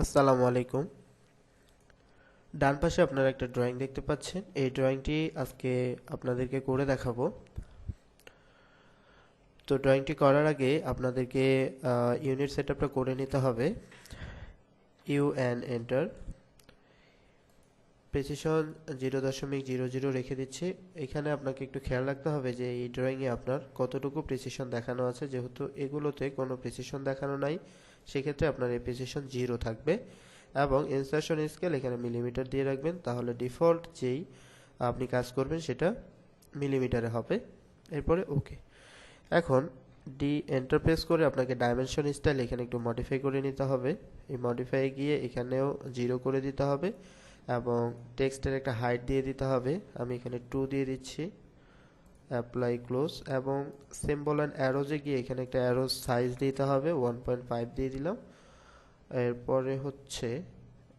আসসালামু আলাইকুম। ডান পাশে আপনারা একটা ড্রয়িং দেখতে পাচ্ছেন। এই ড্রয়িংটি আজকে আপনাদেরকে করে দেখাবো। তো ড্রয়িংটি করার আগে আপনাদেরকে ইউনিট সেটআপটা করে নিতে হবে। ইউএন এন্টার, প্রেসিশন 0.00 রেখে দিচ্ছি। এখানে আপনাকে একটু খেয়াল রাখতে হবে যে এই ড্রয়িংয়ে আপনার কতটুকু প্রেসিশন দেখানো আছে। যেহেতু এগুলোতে কোনো প্রেসিশন দেখানো নাই, সেক্ষেত্রে আপনার এই প্রেসিশন 0 থাকবে। এবং ইনসারশন স্কেল এখানে মিলিমিটার দিয়ে রাখবেন, তাহলে ডিফল্ট যেই আপনি কাজ করবেন সেটা মিলিমিটারে হবে। এরপরে ওকে। এখন ডি এন্টার প্রেস করে আপনাকে ডাইমেনশন স্টাইল এখানে একটু মডিফাই করে নিতে হবে। এই মডিফাই গিয়ে এখানেও 0 করে দিতে হবে এবং টেক্সটের একটা হাইট দিয়ে দিতে হবে। আমি এখানে 2 দিয়ে দিচ্ছি, অ্যাপ্লাই ক্লোজ, এবং সিম্বল অ্যান্ড অ্যারোজে গিয়ে এখানে একটা অ্যারো সাইজ দিতে হবে, 1.5 দিয়ে দিলাম। এরপরে হচ্ছে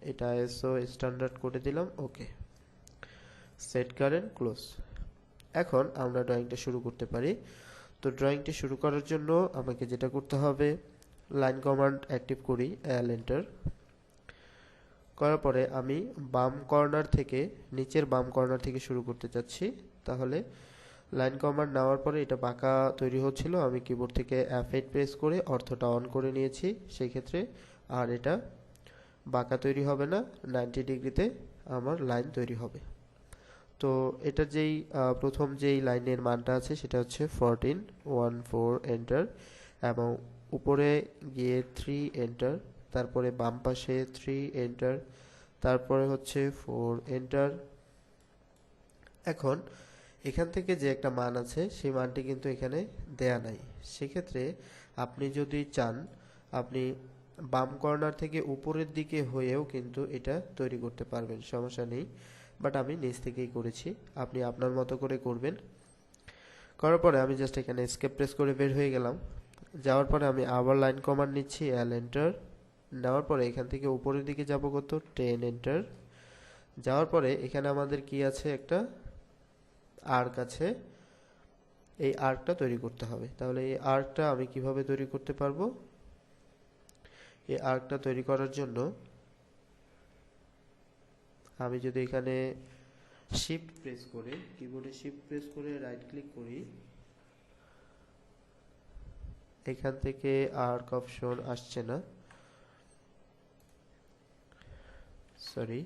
এটা আইএসও স্ট্যান্ডার্ড করে দিলাম, ওকে। Set current close. এখন আমরা ড্রয়িংটা শুরু করতে পারি। তো ড্রয়িংটি শুরু করার জন্য আমাকে যেটা করতে হবে, লাইন কমান্ড অ্যাক্টিভ করি, এল এন্টার করার পরে আমি বাম কর্নার থেকে, নিচের বাম কর্নার থেকে শুরু করতে চাচ্ছি। তাহলে লাইন কমান্ড নেওয়ার পরে এটা বাঁকা তৈরি হচ্ছিল, আমি কিবোর্ড থেকে F8 প্রেস করে অর্থটা অন করে নিয়েছি। সেই ক্ষেত্রে আর এটা বাঁকা তৈরি হবে না, 90 ডিগ্রিতে আমার লাইন তৈরি হবে। তো এটা যেই প্রথম যেই লাইনের মানটা আছে সেটা হচ্ছে 1414 এন্টার, এবং উপরে গিয়ে 3 এন্টার, তারপরে বাম পাশে 3 এন্টার, তারপরে হচ্ছে 4 এন্টার। এখন এখান থেকে যে একটা মান আছে সেই মানটি কিন্তু এখানে দেয়া নাই। সেক্ষেত্রে আপনি যদি চান, আপনি বাম কর্নার থেকে উপরের দিকে হয়েও কিন্তু এটা তৈরি করতে পারবেন, সমস্যা নেই। বাট আমি নিচ থেকেই করেছি, আপনি আপনার মতো করে করবেন। করার পরে আমি জাস্ট এখানে এস্কেপ প্রেস করে বের হয়ে গেলাম। যাওয়ার পরে আমি আবার লাইন কমান্ড নিচ্ছি, এল এন্টার নেওয়ার পরে এখান থেকে উপরের দিকে যাব কত, 10 এন্টার। যাওয়ার পরে এখানে আমাদের কি আছে, একটা আর্ক আছে, এই আর্কটা তৈরি করতে হবে। তাহলে এই আর্কটা আমি কিভাবে তৈরি করতে পারবো? এই আর্কটা তৈরি করার জন্য আমি যদি এখানে শিফট প্রেস করে, কিবোর্ডে শিফট প্রেস করে রাইট ক্লিক করি, এখান থেকে আর্ক অপশন আসছে না, সরি।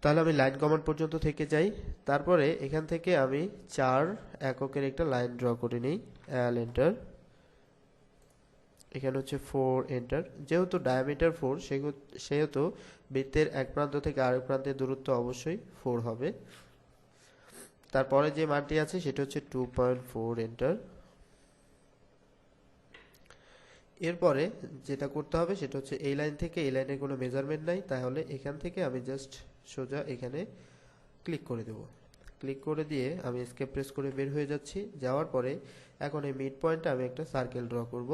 তাহলে আমি লাইন কমান্ড পর্যন্ত থেকে যাই। তারপরে এখান থেকে আমি 4 এককের একটা লাইন ড্র করে নিই, এল এন্টার। এখানে হচ্ছে 4 এন্টার। যেহেতু ডায়ামিটার 4, সেহেতু বৃত্তের এক প্রান্ত থেকে আরেক প্রান্তের দূরত্ব অবশ্যই 4 হবে। তারপরে যে মানটি আছে সেটা হচ্ছে 2.4 এন্টার। এরপরে যেটা করতে হবে সেটা হচ্ছে এই লাইন থেকে এই লাইনের কোনো মেজারমেন্ট নাই, তাহলে এখান থেকে আমি জাস্ট সোজা এখানে ক্লিক করে দেব। ক্লিক করে দিয়ে আমি এস্কেপ প্রেস করে বের হয়ে যাচ্ছি। যাওয়ার পরে এখন এই মিড পয়েন্টে আমি একটা সার্কেল ড্র করব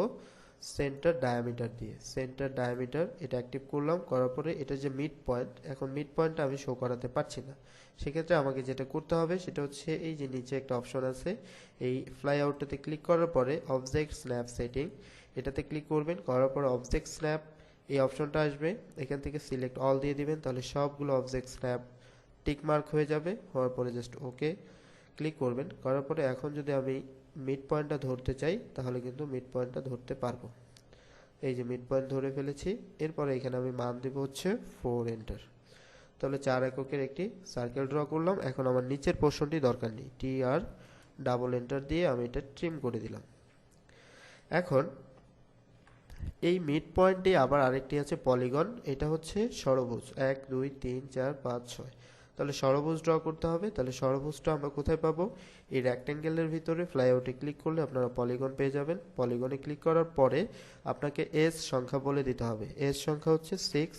সেন্টার ডায়ামিটার দিয়ে। সেন্টার ডায়ামিটার এটা অ্যাক্টিভ করলাম, করার পরে এটা যে মিড পয়েন্ট, এখন মিড পয়েন্টটা আমি শো করাতে পারছি না। সেক্ষেত্রে আমাকে যেটা করতে হবে সেটা হচ্ছে এই যে নিচে একটা অপশন আছে, এই ফ্লাই আউটটাতে ক্লিক করার পরে অবজেক্ট স্ন্যাপ সেটিং এটাতে ক্লিক করবেন। করার পরে অবজেক্ট স্ন্যাপ এই অপশনটা আসবে, এখান থেকে সিলেক্ট অল দিয়ে দিবেন, তাহলে সবগুলো অবজেক্ট স্ন্যাপ টিক মার্ক হয়ে যাবে। হওয়ার পরে জাস্ট ওকে ক্লিক করবেন। করার পরে এখন যদি আমি মিড পয়েন্টটা ধরতে চাই তাহলে কিন্তু মিড পয়েন্টটা ধরতে পারবো। এই যে মিড পয়েন্ট ধরে ফেলেছি। এরপরে এখানে আমি মান দেব হচ্ছে 4 এন্টার। তাহলে 4 এককের একটি সার্কেল ড্র করলাম। এখন আমার নিচের পোর্শনটি দরকার নেই, টি আর ডাবল এন্টার দিয়ে আমি এটা ট্রিম করে দিলাম। এখন এই মিড পয়েন্টে আবার আরেকটি আছে পলিগন, এটা হচ্ছে ষড়ভুজ, 1 2 3 4 5 6। তাহলে ষড়ভুজ ড্র করতে হবে। তাহলে ষড়ভুজটা আমরা কোথায় পাবো? এই রেক্ট্যাঙ্গেলের ভিতরে ফ্লাইআউটে ক্লিক করলে আপনারা পলিগন পেয়ে যাবেন। পলিগনে ক্লিক করার পরে আপনাকে এস সংখ্যা বলে দিতে হবে, এস সংখ্যা হচ্ছে 6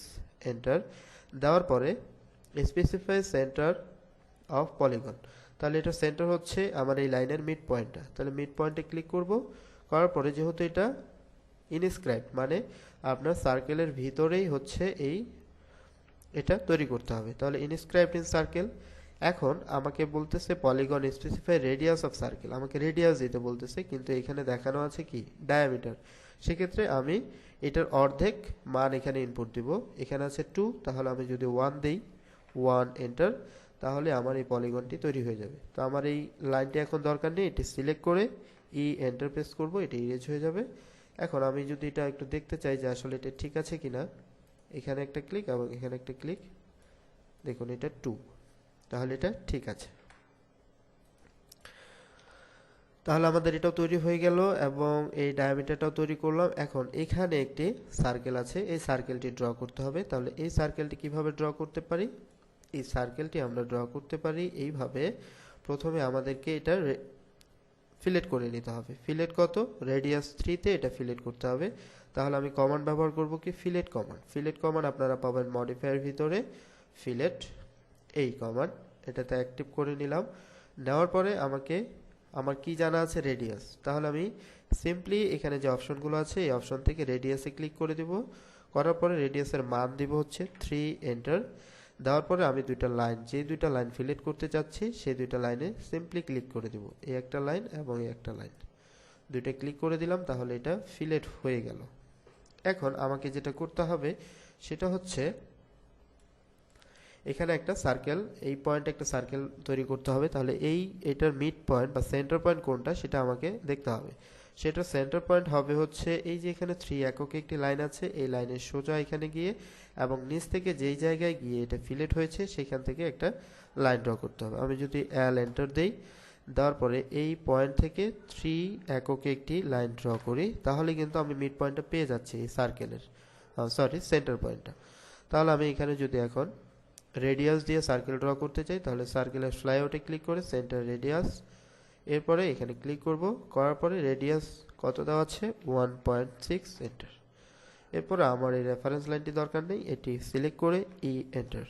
এন্টার। দেওয়ার পরে স্পেসিফাই সেন্টার অফ পলিগন, তাহলে এটা সেন্টার হচ্ছে আমার এই লাইনের মিড পয়েন্টটা। তাহলে মিড পয়েন্টে ক্লিক করব। করার পরে যেহেতু এটা ইনস্ক্রাইব মানে আপনার সার্কেলের ভিতরেই হচ্ছে এটা তৈরি করতে হবে, তাহলে ইনস্ক্রাইবড ইন সার্কেল। এখন আমাকে বলতেছে polygon specify radius of circle, আমাকে রেডিয়াস দিতে বলতেছে, কিন্তু এখানে দেখানো আছে কি ডায়ামিটার। সেক্ষেত্রে আমি এটার অর্ধেক মান এখানে ইনপুট দিব। এখানে আছে 2, তাহলে আমি যদি 1 দেই, 1 এন্টার, তাহলে আমার এই পলিগনটি তৈরি হয়ে যাবে। তো আমার এই লাইনটি এখন দরকার নেই, এটি সিলেক্ট করে এন্টার প্রেস করব, এটা ইরেজ হয়ে যাবে। এখন আমি যদি এটা একটু দেখতে চাই যে আসলে এটা ঠিক আছে কিনা, এখানে একটা ক্লিক এবং এখানে একটা ক্লিক, দেখুন এটা 2, তাহলে এটা ঠিক আছে। তাহলে আমাদের এটাও তৈরি হয়ে গেল এবং এই ডায়ামিটারটাও তৈরি করলাম। এখন এখানে একটি সার্কেল আছে, এই সার্কেলটি ড্র করতে হবে। তাহলে এই সার্কেলটি কিভাবে ড্র করতে পারি? এই সার্কেলটি আমরা ড্র করতে পারি এইভাবে। প্রথমে আমাদেরকে এটা ফিলেট করে নিতে হবে। ফিলেট কত? রেডিয়াস 3 তে এটা ফিলেট করতে হবে। তাহলে আমি কমান্ড ব্যবহার করব কি? Fillet command. ফিলেট কমান্ড আপনারা পাবেন মডিফায়ার ভিতরে, ফিলেট এই কমান্ড, এটাতে অ্যাক্টিভ করে নিলাম। নেওয়ার পরে আমার কি জানা আছে? রেডিয়াস। তাহলে আমি সিম্পলি এখানে যে অপশনগুলো আছে এই অপশন থেকে রেডিয়াসে ক্লিক করে দিব। করার পরে রেডিয়াসের মান দিব হচ্ছে 3, এন্টার। দেওয়ার পরে আমি দুইটা লাইন, যে দুইটা লাইন ফিলেট করতে চাচ্ছি সেই দুইটা লাইনে সিম্পলি ক্লিক করে দিব। এই একটা লাইন এবং এই একটা লাইন, দুইটা ক্লিক করে দিলাম, তাহলে এটা ফিলেট হয়ে গেল। এখন আমাকে যেটা করতে হবে সেটা হচ্ছে এখানে একটা সার্কেল, এই পয়েন্টে একটা সার্কেল তৈরি করতে হবে। তাহলে এটার মিড পয়েন্ট বা সেন্টার পয়েন্ট কোনটা সেটা আমাকে দেখতে হবে। সেটা সেন্টার পয়েন্ট হবে হচ্ছে এই যে এখানে 3 এককে একটি লাইন আছে, এই লাইনের সোজা এখানে গিয়ে এবং নিচ থেকে যেই জায়গায় গিয়ে এটা ফিলেট হয়েছে সেখান থেকে একটা লাইন ড্র করতে হবে। আমি যদি এন্টার দেই, দেওয়ার পরে এই পয়েন্ট থেকে 3 এককে একটি লাইন ড্র করি, তাহলে কিন্তু আমি মিড পয়েন্টটা পেয়ে যাচ্ছি এই সার্কেলের, সেন্টার পয়েন্টটা। তাহলে আমি এখানে যদি এখন রেডিয়াস দিয়ে সার্কেল ড্র করতে চাই, তাহলে সার্কেলের ফ্লাইআউটে ক্লিক করে সেন্টার রেডিয়াস, এরপরে এখানে ক্লিক করব, করার পরে রেডিয়াস কত দেওয়া আছে? 1.6, এন্টার। এরপরে আমার এই রেফারেন্স লাইনটি দরকার নেই, এটি সিলেক্ট করে এন্টার।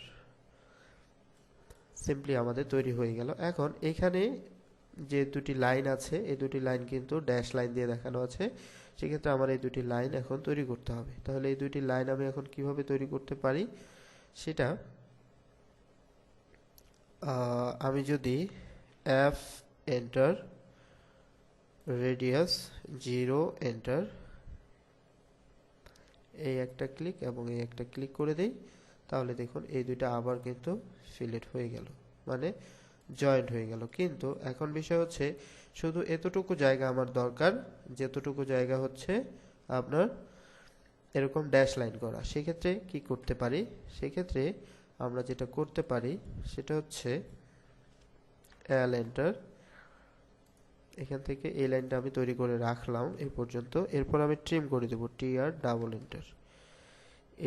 সিম্পলি আমাদের তৈরি হয়ে গেল। এখন এখানে যে দুটি লাইন আছে এই দুটি লাইন কিন্তু ড্যাশ লাইন দিয়ে দেখানো আছে, সেক্ষেত্রে আমার এই দুটি লাইন এখন তৈরি করতে হবে। তাহলে এই দুটি লাইন আমি এখন কিভাবে তৈরি করতে পারি সেটা, আমি যদি F এন্টার, রেডিয়াস 0 এন্টার, এই একটা ক্লিক এবং এই একটা ক্লিক করে দেই, তাহলে দেখুন এই দুইটা আবার কিন্তু ফিলেট হয়ে গেল, মানে জয়েন্ট হয়ে গেল। কিন্তু এখন বিষয় হচ্ছে শুধু এতটুকু জায়গা আমার দরকার, যেতটুকু জায়গা হচ্ছে আপনার এরকম ড্যাশ লাইন করা। সেক্ষেত্রে কি করতে পারি? সেক্ষেত্রে আমরা যেটা করতে পারি সেটা হচ্ছে এন্টার, এখান থেকে এই লাইনটা আমি তৈরি করে রাখলাম এই পর্যন্ত। এরপর আমি ট্রিম করে দেব, এন্টার,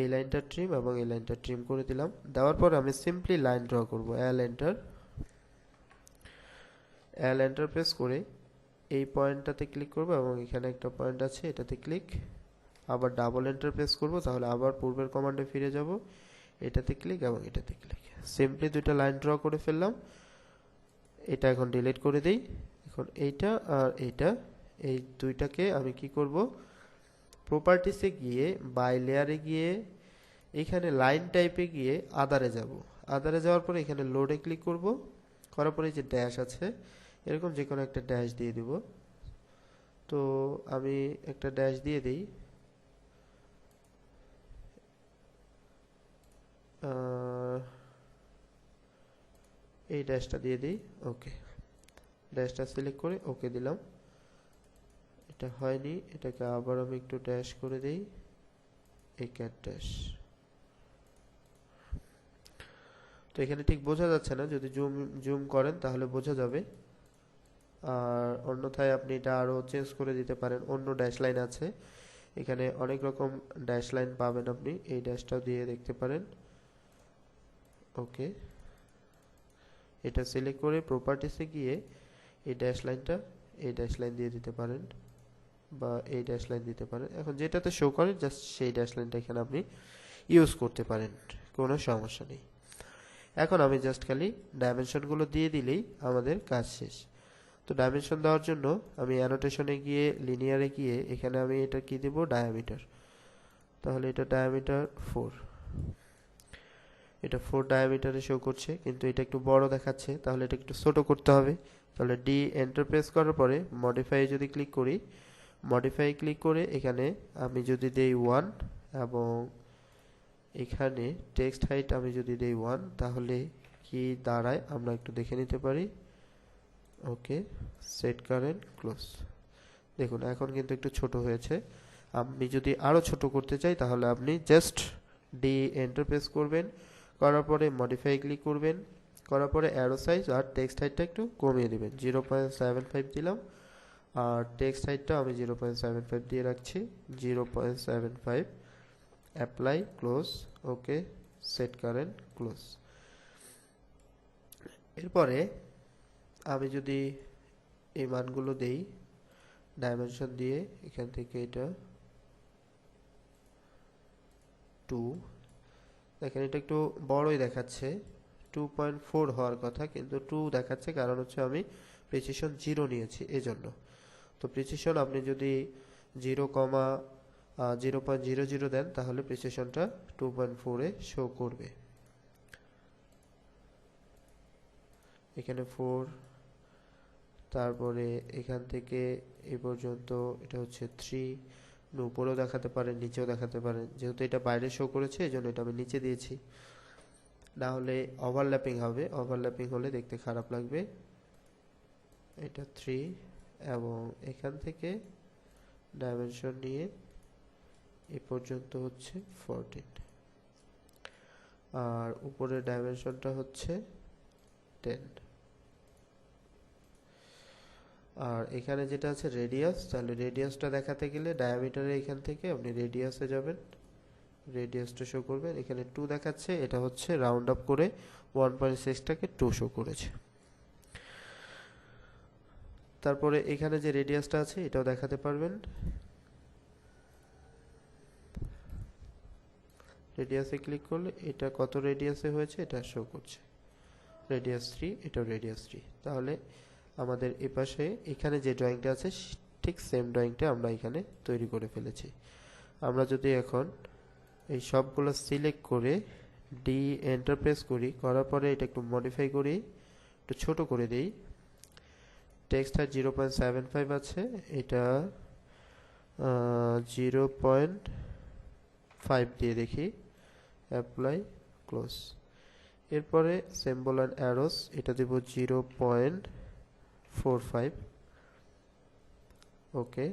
এই লাইনটা ট্রিম এবং এই লাইনটা ট্রিম করে দিলাম। দেওয়ার পর আমি সিম্পলি লাইন ড্র করব, এন্টার প্রেস করে এই পয়েন্টটাতে ক্লিক করব এবং এখানে একটা পয়েন্ট আছে এটাতে ক্লিক, আবার এন্টার প্রেস করব, তাহলে আবার পূর্বের কমান্ডে ফিরে যাব, এটাতে ক্লিক এবং এটাতে ক্লিক। সিম্পলি দুইটা লাইন ড্র করে ফেললাম। এটা এখন ডিলিট করে দেই। এখন এইটা আর এইটা, এই দুইটাকে আমি কি করব? প্রপার্টিসে গিয়ে বাই লেয়ারে গিয়ে এখানে লাইন টাইপে গিয়ে আদারে যাব। আদারে যাওয়ার পরে এখানে লোডে ক্লিক করব, করার পরে যে ড্যাশ আছে এরকম যে কোনো একটা ড্যাশ দিয়ে দিব। তো আমি একটা ড্যাশ দিয়ে দিই, এই ড্যাশটা দিয়ে দিই, ওকে। ড্যাশটা সিলেক্ট করে ওকে দিলাম। এটা হয়নি, এটাকে আবার আমি একটু ড্যাশ করে দেই, এই ক্যাট ড্যাশ। তো এখানে ঠিক বোঝা যাচ্ছে না, যদি জুম করেন তাহলে বোঝা যাবে। আর অন্যথায় আপনি এটা আরও চেঞ্জ করে দিতে পারেন, অন্য ড্যাশ লাইন আছে, এখানে অনেক রকম ড্যাশ লাইন পাবেন, আপনি এই ড্যাশটাও দিয়ে দেখতে পারেন। ওকে, এটা সিলেক্ট করে প্রপার্টিসে গিয়ে এই ড্যাশ লাইনটা, এই ড্যাশ লাইন দিয়ে দিতে পারেন বা এই ড্যাশ লাইন দিতে পারেন। এখন যেটাতে শো করে জাস্ট সেই ড্যাশ লাইনটা এখানে আপনি ইউজ করতে পারেন, কোনো সমস্যা নেই। এখন আমি জাস্ট খালি ডাইমেনশনগুলো দিয়ে দিলেই আমাদের কাজ শেষ। তো ডাইমেনশন দেওয়ার জন্য আমি অ্যানোটেশনে গিয়ে লিনিয়ারে গিয়ে এখানে আমি এটা কি দেব? ডায়ামিটার। তাহলে এটা ডায়ামিটার 4, এটা 4 ডায়ামিটারে শো করছে, কিন্তু এটা একটু বড় দেখাচ্ছে, তাহলে এটা একটু ছোট করতে হবে। তাহলে এন্টার প্রেস করার পরে মডিফাই যদি ক্লিক করি, মডিফাই ক্লিক করে এখানে আমি যদি দেই 1 এবং এখানে টেক্সট হাইট আমি যদি দেই 1 তাহলে কি দাঁড়ায় আমরা একটু দেখে নিতে পারি। ওকে, সেট কারেন্ট ক্লোজ। দেখুন এখন কিন্তু একটু ছোট হয়েছে। আপনি যদি আরো ছোট করতে চাই তাহলে আপনি জাস্ট ডি এন্টার প্রেস করবেন, করার পরে মডিফাই ক্লিক করবেন, করার পরে অ্যারো সাইজ আর টেক্সট হাইটটা একটু কমিয়ে দিবেন, 0.75 দিলাম। আর টেক্সট হাইটটা আমি 0.75 দিয়ে রাখছি, 0.75। অ্যাপ্লাই, ক্লোজ, ওকে, সেট কারেন্ট ক্লোজ। এরপরে আমি যদি এই মানগুলো দেই ডাইমেনশন দিয়ে, এখান থেকে এটা 2, দেখেন এটা একটু বড়ই দেখাচ্ছে, 2.4 হওয়ার কথা কিন্তু 2 দেখাচ্ছে, কারণ হচ্ছে আমি প্রিসিশন 0 নিয়েছি এজন্য। তো প্রিসিশন আপনি যদি 0,00 দেন তাহলে প্রিসিশনটা 2.4 এ শো করবে। এখানে 4, তারপরে এখান থেকে এই পর্যন্ত এটা হচ্ছে 3, উপরেও দেখাতে পারেন নিচেও দেখাতে পারেন, যেহেতু এটা বাইরে শো করেছে এই জন্য এটা আমি নিচে দিয়েছি, না হলে ওভারল্যাপিং হবে, ওভারল্যাপিং হলে দেখতে খারাপ লাগবে। এটা 3 এবং এখান থেকে ডাইমেনশন নিয়ে এ পর্যন্ত হচ্ছে 14, আর উপরের ডাইমেনশনটা হচ্ছে 10। আর এখানে যেটা আছে রেডিয়াস, তাহলে রেডিয়াসটা দেখাতে গেলে ডায়ামিটারে এখান থেকে আপনি রেডিয়াসে যাবেন, রেডিয়াসটা শো করবেন। এখানে 2 দেখাচ্ছে, এটা হচ্ছে রাউন্ড আপ করে 1.6টাকে 2 শো করেছে। তারপরে এখানে যে রেডিয়াসটা আছে এটাও দেখাতে পারবেন, রেডিয়াসে ক্লিক করলে এটা কত রেডিয়াসে হয়েছে এটা শো করছে, রেডিয়াস 3, এটাও রেডিয়াস 3। তাহলে আমাদের এপাশে এখানে যে ড্রয়িংটা আছে ঠিক সেম ড্রয়িংটা আমরা এখানে তৈরি করে ফেলেছি। আমরা যদি এখন এই সবগুলো সিলেক্ট করে ডি এন্টার প্রেস করি, করার পরে এটা একটু মডিফাই করি, একটু ছোট করে দেই, টেক্সট হাইট 0.75 আছে, এটা 0.5 দিয়ে দেখি, অ্যাপ্লাই, ক্লোজ। এরপরে সিম্বল অ্যান্ড অ্যারোস এটা দেব 0.45, ওকে,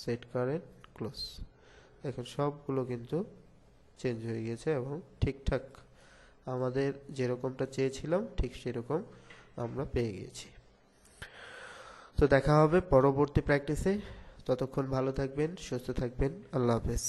সেট কারেন্ট ক্লোজ। এখন সবগুলো কিন্তু চেঞ্জ হয়ে গেছে এবং ঠিকঠাক আমাদের যেরকমটা চেয়েছিলাম ঠিক সেরকম আমরা পেয়ে গিয়েছি। তো দেখা হবে পরবর্তী প্র্যাকটিসে, ততক্ষণ ভালো থাকবেন, সুস্থ থাকবেন, আল্লাহ হাফেজ।